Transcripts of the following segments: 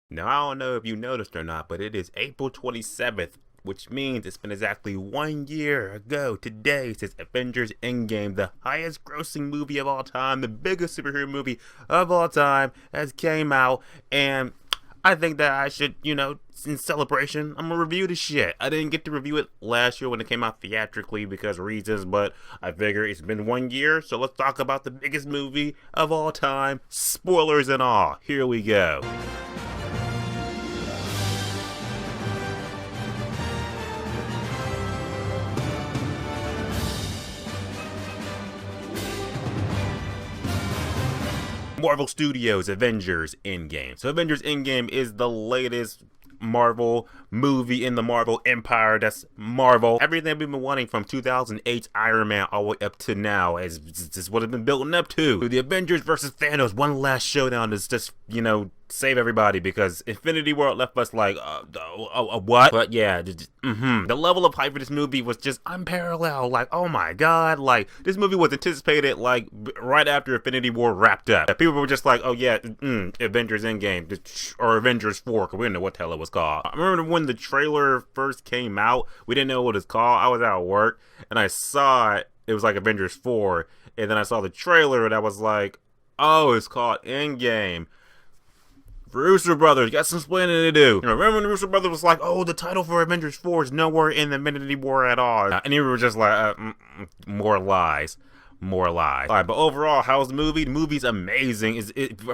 Now, I don't know if you noticed or not, but it is April 27th, which means it's been exactly 1 year ago today since Avengers Endgame, the highest grossing movie of all time, the biggest superhero movie of all time, has came out. And I think that I should, in celebration, I'm gonna review the shit. I didn't get to review it last year when it came out theatrically because of reasons, but I figure it's been 1 year, so let's talk about the biggest movie of all time, spoilers and all. Here we go. Marvel Studios Avengers Endgame. So Avengers Endgame is the latest Marvel movie in the Marvel Empire. That's Marvel. Everything we've been wanting from 2008's Iron Man all the way up to now is just what it's been building up to. The Avengers versus Thanos, one last showdown is just, save everybody because Infinity War left us like, what? But yeah, the level of hype for this movie was just unparalleled. Like, oh my god, like, this movie was anticipated like right after Infinity War wrapped up. People were just like, oh yeah, Avengers Endgame, or Avengers 4, because we didn't know what the hell it was called. I remember when the trailer first came out, we didn't know what it was called. I was at work, and I saw it was like Avengers 4, and then I saw the trailer, and I was like, oh, it's called Endgame. Russo Brothers got some explaining to do. Remember when the Russo Brothers was like, oh, the title for Avengers 4 is nowhere in the Infinity War at all. And we were just like, more lies. More lies. Alright, but overall, how's the movie? The movie's amazing.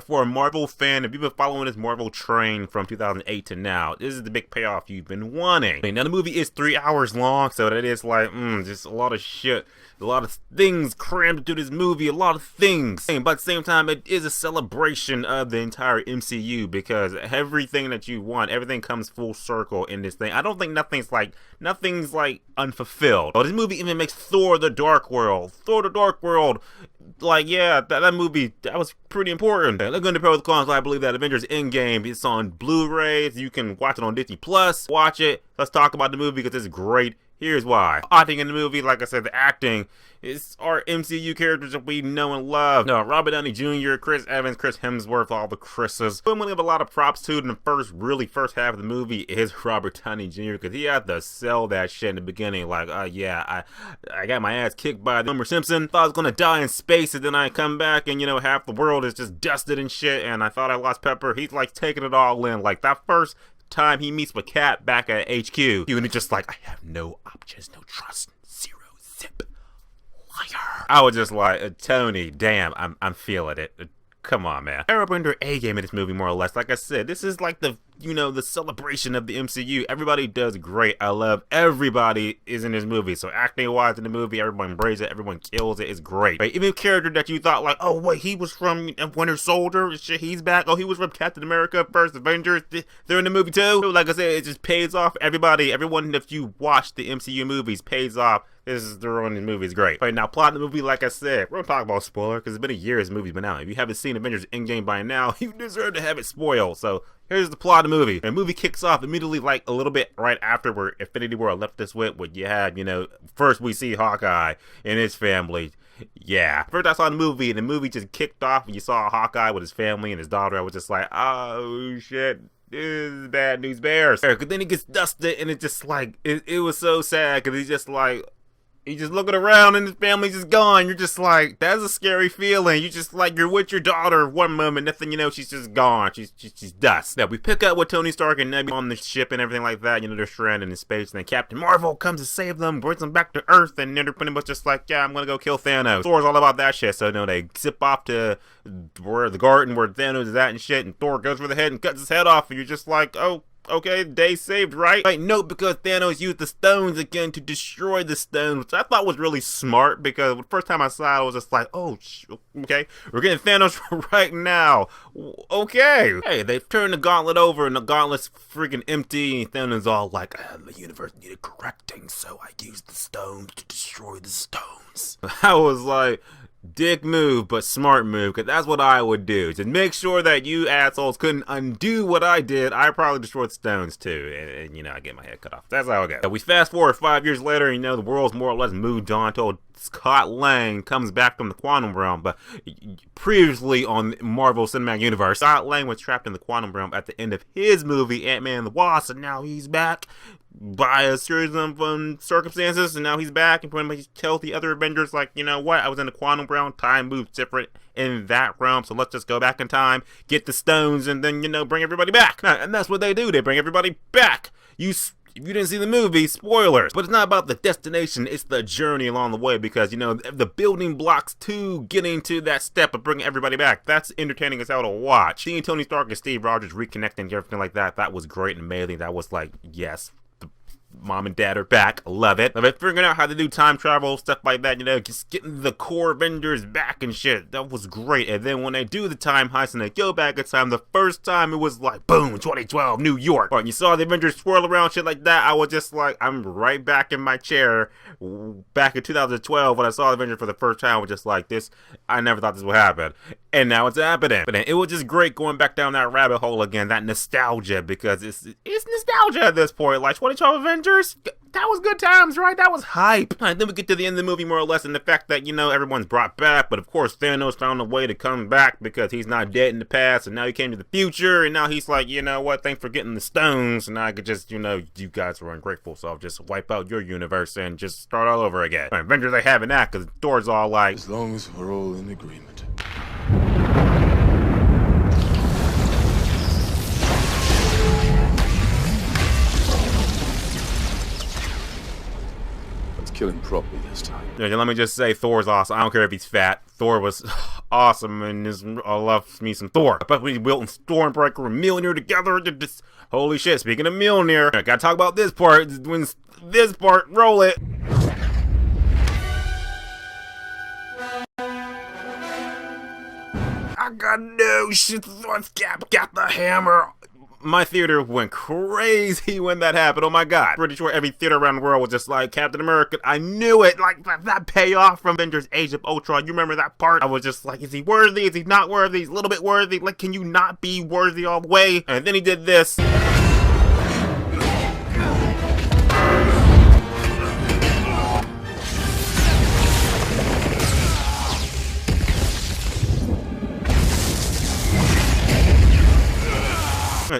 For a Marvel fan, if you've been following this Marvel train from 2008 to now, this is the big payoff you've been wanting. Now, the movie is 3 hours long, so that is like, just a lot of shit. A lot of things crammed into this movie, a lot of things. But at the same time, it is a celebration of the entire MCU because everything that you want, everything comes full circle in this thing. I don't think nothing's like unfulfilled. Oh, this movie even makes Thor the Dark World. Like, yeah, that movie, that was pretty important. Look at the pros and cons. I believe that Avengers Endgame is on Blu-rays. You can watch it on Disney Plus. Watch it. Let's talk about the movie because it's great. Here's why. Acting in the movie, like I said, the acting is our MCU characters that we know and love. No, Robert Downey Jr., Chris Evans, Chris Hemsworth, all the Chris's. I'm gonna give a lot of props to in the first half of the movie is Robert Downey Jr. because he had to sell that shit in the beginning. Like, yeah, I got my ass kicked by Homer Simpson. Thought I was gonna die in space, and then I come back and half the world is just dusted and shit. And I thought I lost Pepper. He's like taking it all in. Like that first time he meets with Cap back at HQ, and it's just like, I have no options, no trust, zero zip, liar. I was just like, Tony, damn, I'm feeling it. Come on, man. I under A game in this movie, more or less. Like I said, this is like the celebration of the MCU. Everybody does great. I love everybody is in this movie. So acting wise in the movie, everyone embraces it. Everyone kills it. It's great. Right? Even a character that you thought like, oh wait, he was from Winter Soldier. Shit, he's back. Oh, he was from Captain America, First Avengers. They're in the movie too. So, like I said, it just pays off. Everyone that you watch the MCU movies pays off. They're on the movie. It's great. Right now, plot in the movie, like I said, we're gonna talk about spoiler because it's been a year this movie's been out. If you haven't seen Avengers Endgame by now, you deserve to have it spoiled. So here's the plot of the movie. The movie kicks off immediately, like a little bit right after where Infinity War left us with what you had. First we see Hawkeye and his family. Yeah. First I saw the movie, and the movie just kicked off, and you saw Hawkeye with his family and his daughter. I was just like, oh shit. This is bad news bears. But then he gets dusted, and it's just like, it was so sad because he's just like, he's just looking around and his family's just gone. You're just like, that's a scary feeling. You just like, you're with your daughter one moment, nothing you know, she's just gone. She's dust. Now we pick up with Tony Stark and Nebby on the ship and everything like that. They're stranded in space, and then Captain Marvel comes to save them, brings them back to Earth, and they're pretty much just like, yeah, I'm gonna go kill Thanos. Thor's all about that shit, so they zip off to where the garden where Thanos is at and shit, and Thor goes for the head and cuts his head off, and you're just like, oh, okay, day saved, right? No, because Thanos used the stones again to destroy the stones, which I thought was really smart because the first time I saw it, I was just like, oh, okay, we're getting Thanos right now. Okay. Hey, they've turned the gauntlet over and the gauntlet's freaking empty, and Thanos all like, the universe needed correcting, so I used the stones to destroy the stones. I was like, Dick move, but smart move, because that's what I would do. To make sure that you assholes couldn't undo what I did, I probably destroyed stones too. And you know, I get my head cut off. That's how it goes. We fast forward 5 years later, and, you know, the world's more or less moved on until Scott Lang comes back from the quantum realm. But previously on Marvel Cinematic Universe, Scott Lang was trapped in the quantum realm at the end of his movie, Ant-Man and the Wasp, and now he's back by a series of circumstances, and now he's back and pretty much tells the other Avengers, like, you know what, I was in the quantum realm, time moves different in that realm, so let's just go back in time, get the stones, and then, you know, bring everybody back. And that's what they do, they bring everybody back. If you didn't see the movie, spoilers. But it's not about the destination, it's the journey along the way, because, you know, the building blocks to getting to that step of bringing everybody back, that's entertaining as hell to watch. Seeing Tony Stark and Steve Rogers reconnecting and everything like that, that was great and amazing. That was like, yes, Mom and Dad are back. Love it. Love it. Figuring out how to do time travel, stuff like that, you know, just getting the core Avengers back and shit. That was great. And then when they do the time heist and they go back in time, the first time it was like, boom, 2012, New York. And you saw the Avengers swirl around, shit like that. I was just like, I'm right back in my chair. Back in 2012, when I saw the Avengers for the first time, I was just like, this, I never thought this would happen. And now it's happening. But it was just great going back down that rabbit hole again, that nostalgia, because it's nostalgia at this point. Like 2012 Avengers, that was good times, right? That was hype. And then we get to the end of the movie more or less, and the fact that, you know, everyone's brought back, but of course Thanos found a way to come back because he's not dead in the past, and now he came to the future, and now he's like, you know what, thanks for getting the stones, and I could just, you know, you guys were ungrateful, so I'll just wipe out your universe and just start all over again. Avengers ain't having that, because Thor's all like, as long as we're all in agreement. Kill him properly this time. Yeah, let me just say, Thor's awesome. I don't care if he's fat. Thor was awesome, and I love me some Thor. But we built Stormbreaker and Mjolnir together. Just, holy shit! Speaking of Mjolnir, I gotta talk about this part. When this part, roll it. I got no shit. Thor's got the hammer. My theater went crazy when that happened. Oh my god. Pretty sure every theater around the world was just like, Captain America, I knew it. Like, that payoff from Avengers Age of Ultron. You remember that part? I was just like, is he worthy? Is he not worthy? He's a little bit worthy. Like, can you not be worthy all the way? And then he did this.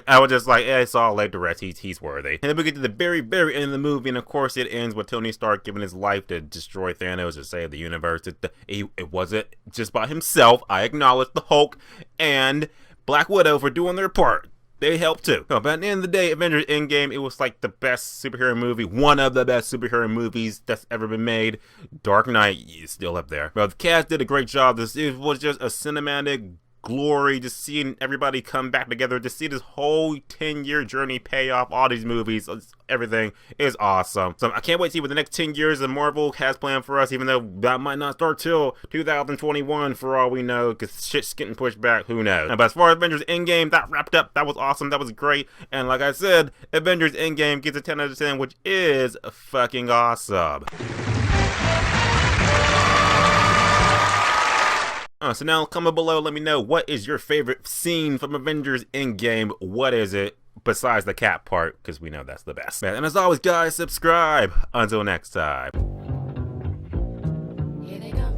I was just like, it's all laid to rest. He's worthy. And then we get to the very, very end of the movie, and of course it ends with Tony Stark giving his life to destroy Thanos or save the universe. It wasn't just by himself. I acknowledge the Hulk and Black Widow for doing their part. They helped too. But at the end of the day, Avengers Endgame, it was like the best superhero movie, one of the best superhero movies that's ever been made. Dark Knight is still up there. But the cast did a great job. It was just a cinematic glory, just seeing everybody come back together, to see this whole 10-year journey pay off. All these movies, everything is awesome. So I can't wait to see what the next 10 years of Marvel has planned for us, even though that might not start till 2021 for all we know, because shit's getting pushed back, who knows. But as far as Avengers Endgame, that wrapped up. That was awesome. That was great. And like I said, Avengers Endgame gets a 10 out of 10, which is fucking awesome. So now comment below, let me know, what is your favorite scene from Avengers Endgame? What is it besides the cat part? Because we know that's the best. And as always, guys, subscribe. Until next time. Here they come.